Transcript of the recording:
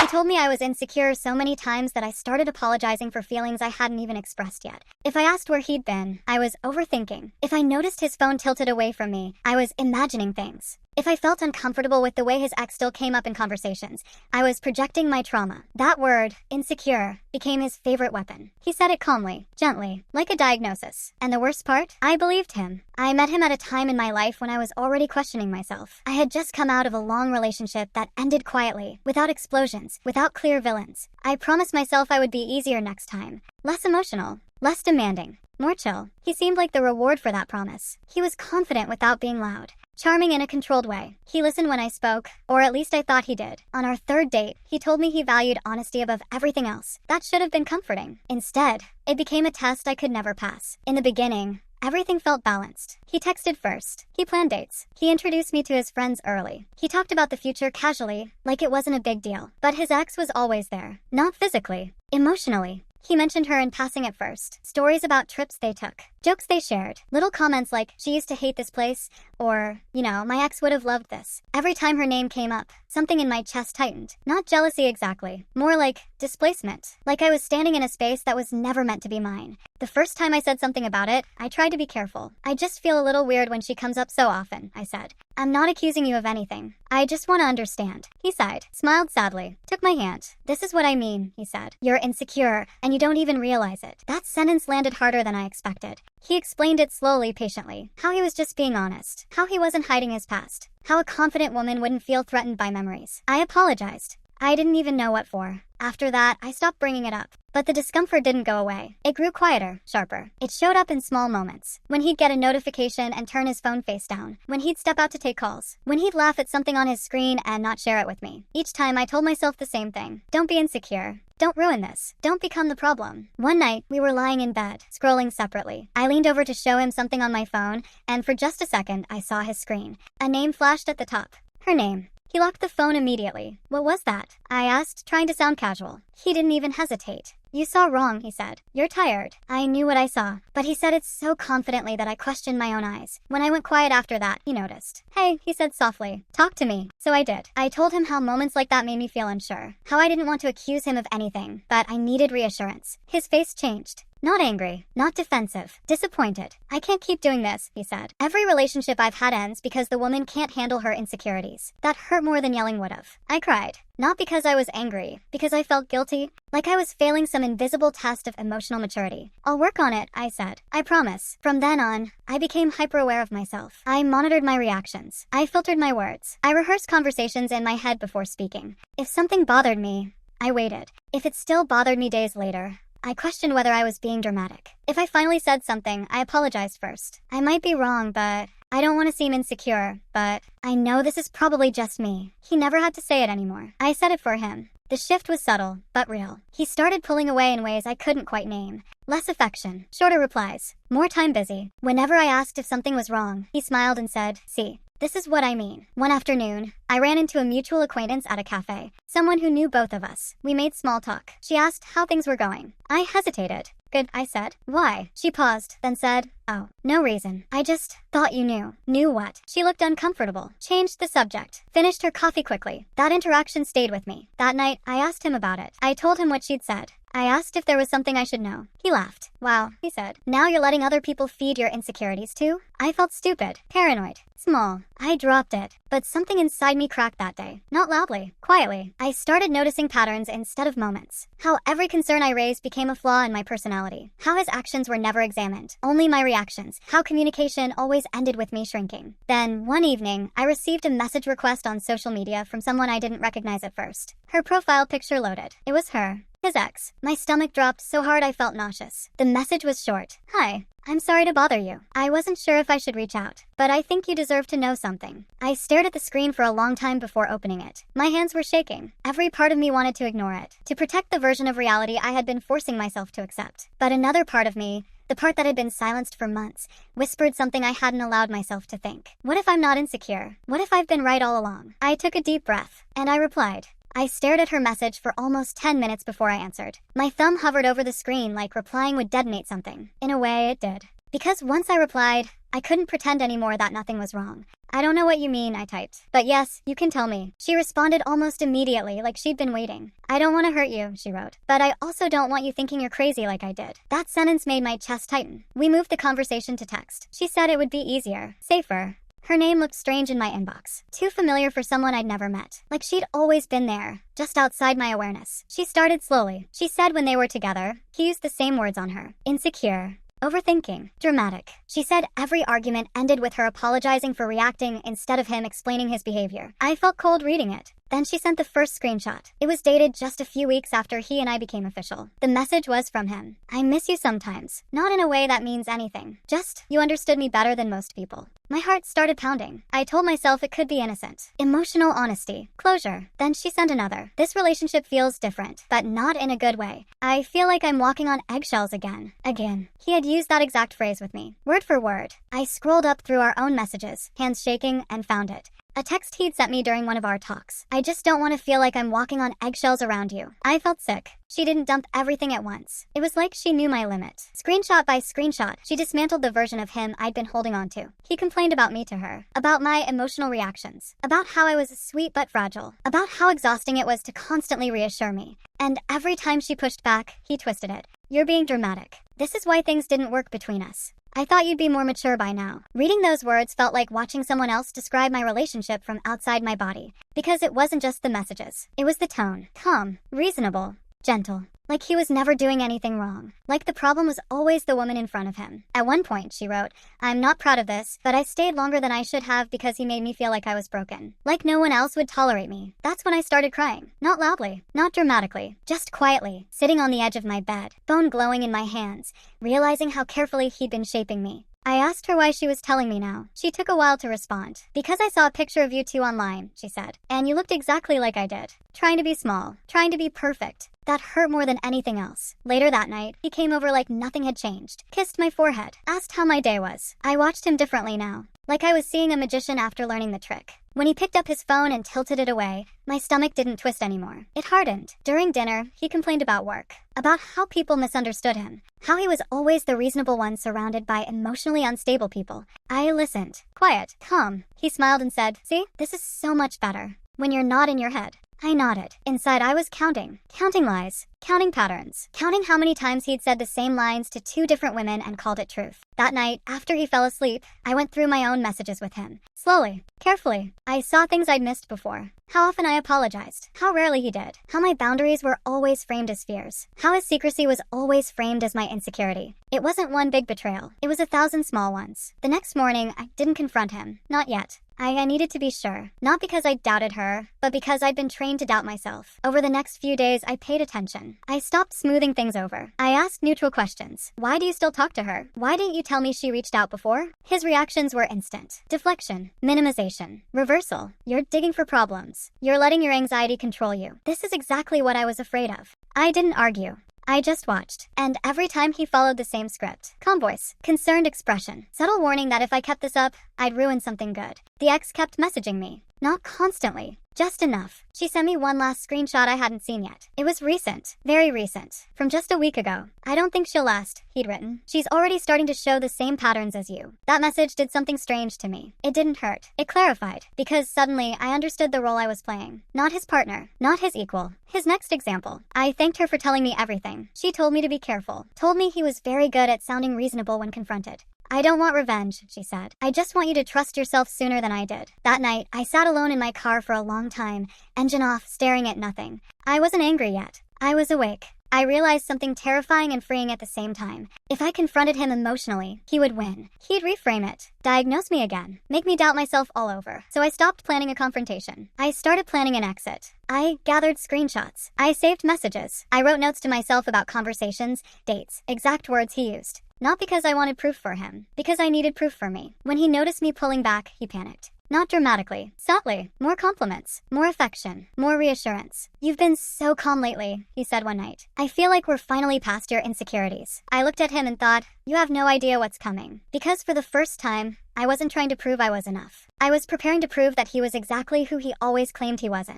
He told me I was insecure so many times that I started apologizing for feelings I hadn't even expressed yet. If I asked where he'd been, I was overthinking. If I noticed his phone tilted away from me, I was imagining things. If I felt uncomfortable with the way his ex still came up in conversations, I was projecting my trauma. That word, insecure, became his favorite weapon. He said it calmly, gently, like a diagnosis. And the worst part? I believed him. I met him at a time in my life when I was already questioning myself. I had just come out of a long relationship that ended quietly, without explosions, without clear villains. I promised myself I would be easier next time. Less emotional, less demanding, more chill. He seemed like the reward for that promise. He was confident without being loud. Charming in a controlled way. He listened when I spoke, or at least I thought he did. On our third date, he told me he valued honesty above everything else. That should have been comforting. Instead, it became a test I could never pass. In the beginning, everything felt balanced. He texted first. He planned dates. He introduced me to his friends early. He talked about the future casually, like it wasn't a big deal. But his ex was always there. Not physically, emotionally. He mentioned her in passing at first. Stories about trips they took. Jokes they shared. Little comments like, she used to hate this place, or, my ex would have loved this. Every time her name came up, something in my chest tightened. Not jealousy exactly. More like displacement. Like I was standing in a space that was never meant to be mine. The first time I said something about it, I tried to be careful. I just feel a little weird when she comes up so often, I said. I'm not accusing you of anything. I just want to understand. He sighed, smiled sadly, took my hand. This is what I mean, he said. You're insecure, and you don't even realize it. That sentence landed harder than I expected. He explained it slowly, patiently. How he was just being honest. How he wasn't hiding his past. How a confident woman wouldn't feel threatened by memories. I apologized. I didn't even know what for. After that, I stopped bringing it up. But the discomfort didn't go away. It grew quieter, sharper. It showed up in small moments. When he'd get a notification and turn his phone face down. When he'd step out to take calls. When he'd laugh at something on his screen and not share it with me. Each time I told myself the same thing. Don't be insecure. Don't ruin this. Don't become the problem. One night, we were lying in bed, scrolling separately. I leaned over to show him something on my phone, and for just a second, I saw his screen. A name flashed at the top. Her name. He locked the phone immediately. What was that? I asked, trying to sound casual. He didn't even hesitate. You saw wrong, he said. You're tired. I knew what I saw, but he said it so confidently that I questioned my own eyes. When I went quiet after that, he noticed. Hey, he said softly. Talk to me. So I did. I told him how moments like that made me feel unsure. How I didn't want to accuse him of anything, but I needed reassurance. His face changed. Not angry, not defensive, disappointed. I can't keep doing this, he said. Every relationship I've had ends because the woman can't handle her insecurities. That hurt more than yelling would have. I cried. Not because I was angry, because I felt guilty, like I was failing some invisible test of emotional maturity. I'll work on it, I said. I promise. From then on, I became hyper-aware of myself. I monitored my reactions. I filtered my words. I rehearsed conversations in my head before speaking. If something bothered me, I waited. If it still bothered me days later, I questioned whether I was being dramatic. If I finally said something, I apologized first. I might be wrong, but I don't want to seem insecure, but I know this is probably just me. He never had to say it anymore. I said it for him. The shift was subtle, but real. He started pulling away in ways I couldn't quite name. Less affection, shorter replies, more time busy. Whenever I asked if something was wrong, he smiled and said, see, this is what I mean. One afternoon, I ran into a mutual acquaintance at a cafe. Someone who knew both of us. We made small talk. She asked how things were going. I hesitated. Good, I said. Why? She paused, then said, oh, no reason. I just thought you knew. Knew what? She looked uncomfortable. Changed the subject. Finished her coffee quickly. That interaction stayed with me. That night, I asked him about it. I told him what she'd said. I asked if there was something I should know. He laughed. Wow, he said. Now you're letting other people feed your insecurities too? I felt stupid, paranoid, small. I dropped it. But something inside me cracked that day. Not loudly, quietly. I started noticing patterns instead of moments. How every concern I raised became a flaw in my personality. How his actions were never examined, only my reactions. How communication always ended with me shrinking. Then, one evening, I received a message request on social media from someone I didn't recognize at first. Her profile picture loaded. It was her. His ex. My stomach dropped so hard I felt nauseous. The message was short. Hi. I'm sorry to bother you. I wasn't sure if I should reach out, but I think you deserve to know something. I stared at the screen for a long time before opening it. My hands were shaking. Every part of me wanted to ignore it, to protect the version of reality I had been forcing myself to accept. But another part of me, the part that had been silenced for months, whispered something I hadn't allowed myself to think. What if I'm not insecure? What if I've been right all along? I took a deep breath, and I replied. I stared at her message for almost 10 minutes before I answered. My thumb hovered over the screen like replying would detonate something. In a way, it did. Because once I replied, I couldn't pretend anymore that nothing was wrong. I don't know what you mean, I typed. But yes, you can tell me. She responded almost immediately, like she'd been waiting. I don't want to hurt you, she wrote. But I also don't want you thinking you're crazy like I did. That sentence made my chest tighten. We moved the conversation to text. She said it would be easier, safer. Her name looked strange in my inbox. Too familiar for someone I'd never met. Like she'd always been there, just outside my awareness. She started slowly. She said when they were together, he used the same words on her. Insecure. Overthinking. Dramatic. She said every argument ended with her apologizing for reacting instead of him explaining his behavior. I felt cold reading it. Then she sent the first screenshot. It was dated just a few weeks after he and I became official. The message was from him. I miss you sometimes. Not in a way that means anything. Just, you understood me better than most people. My heart started pounding. I told myself it could be innocent. Emotional honesty. Closure. Then she sent another. This relationship feels different, but not in a good way. I feel like I'm walking on eggshells again. Again. He had used that exact phrase with me. Word for word. I scrolled up through our own messages, hands shaking, and found it. A text he'd sent me during one of our talks. I just don't want to feel like I'm walking on eggshells around you. I felt sick. She didn't dump everything at once. It was like she knew my limit. Screenshot by screenshot, she dismantled the version of him I'd been holding on to. He complained about me to her, about my emotional reactions, about how I was sweet but fragile, about how exhausting it was to constantly reassure me. And every time she pushed back, he twisted it. You're being dramatic. This is why things didn't work between us. I thought you'd be more mature by now. Reading those words felt like watching someone else describe my relationship from outside my body. Because it wasn't just the messages. It was the tone. Calm. Reasonable. Gentle. Like he was never doing anything wrong. Like the problem was always the woman in front of him. At one point, she wrote, I'm not proud of this, but I stayed longer than I should have because he made me feel like I was broken. Like no one else would tolerate me. That's when I started crying. Not loudly, not dramatically, just quietly, sitting on the edge of my bed, bone glowing in my hands, realizing how carefully he'd been shaping me. I asked her why she was telling me now. She took a while to respond. Because I saw a picture of you two online, she said. And you looked exactly like I did. Trying to be small. Trying to be perfect. That hurt more than anything else. Later that night, he came over like nothing had changed. Kissed my forehead. Asked how my day was. I watched him differently now. Like I was seeing a magician after learning the trick. When he picked up his phone and tilted it away, my stomach didn't twist anymore. It hardened. During dinner, he complained about work. About how people misunderstood him. How he was always the reasonable one surrounded by emotionally unstable people. I listened. Quiet. Calm. He smiled and said, see, this is so much better. When you're not in your head. I nodded. Inside, I was counting. Counting lies. Counting patterns. Counting how many times he'd said the same lines to two different women and called it truth. That night, after he fell asleep, I went through my own messages with him. Slowly. Carefully. I saw things I'd missed before. How often I apologized. How rarely he did. How my boundaries were always framed as fears. How his secrecy was always framed as my insecurity. It wasn't one big betrayal. It was 1,000 small ones. The next morning, I didn't confront him. Not yet. I needed to be sure. Not because I doubted her, but because I'd been trained to doubt myself. Over the next few days, I paid attention. I stopped smoothing things over. I asked neutral questions. Why do you still talk to her? Why didn't you tell me she reached out before? His reactions were instant. Deflection. Minimization. Reversal. You're digging for problems. You're letting your anxiety control you. This is exactly what I was afraid of. I didn't argue. I just watched. And every time he followed the same script. Calm voice. Concerned expression. Subtle warning that if I kept this up, I'd ruin something good. The ex kept messaging me. Not constantly. Just enough. She sent me one last screenshot I hadn't seen yet. It was recent. Very recent. From just a week ago. I don't think she'll last, he'd written. She's already starting to show the same patterns as you. That message did something strange to me. It didn't hurt. It clarified. Because suddenly, I understood the role I was playing. Not his partner. Not his equal. His next example. I thanked her for telling me everything. She told me to be careful. Told me he was very good at sounding reasonable when confronted. I don't want revenge, she said. I just want you to trust yourself sooner than I did. That night, I sat alone in my car for a long time, engine off, staring at nothing. I wasn't angry yet. I was awake. I realized something terrifying and freeing at the same time. If I confronted him emotionally, he would win. He'd reframe it, diagnose me again, make me doubt myself all over. So I stopped planning a confrontation. I started planning an exit. I gathered screenshots. I saved messages. I wrote notes to myself about conversations, dates, exact words he used. Not because I wanted proof for him, because I needed proof for me. When he noticed me pulling back, he panicked. Not dramatically, subtly. More compliments, more affection, more reassurance. You've been so calm lately, he said one night. I feel like we're finally past your insecurities. I looked at him and thought, you have no idea what's coming. Because for the first time, I wasn't trying to prove I was enough. I was preparing to prove that he was exactly who he always claimed he wasn't.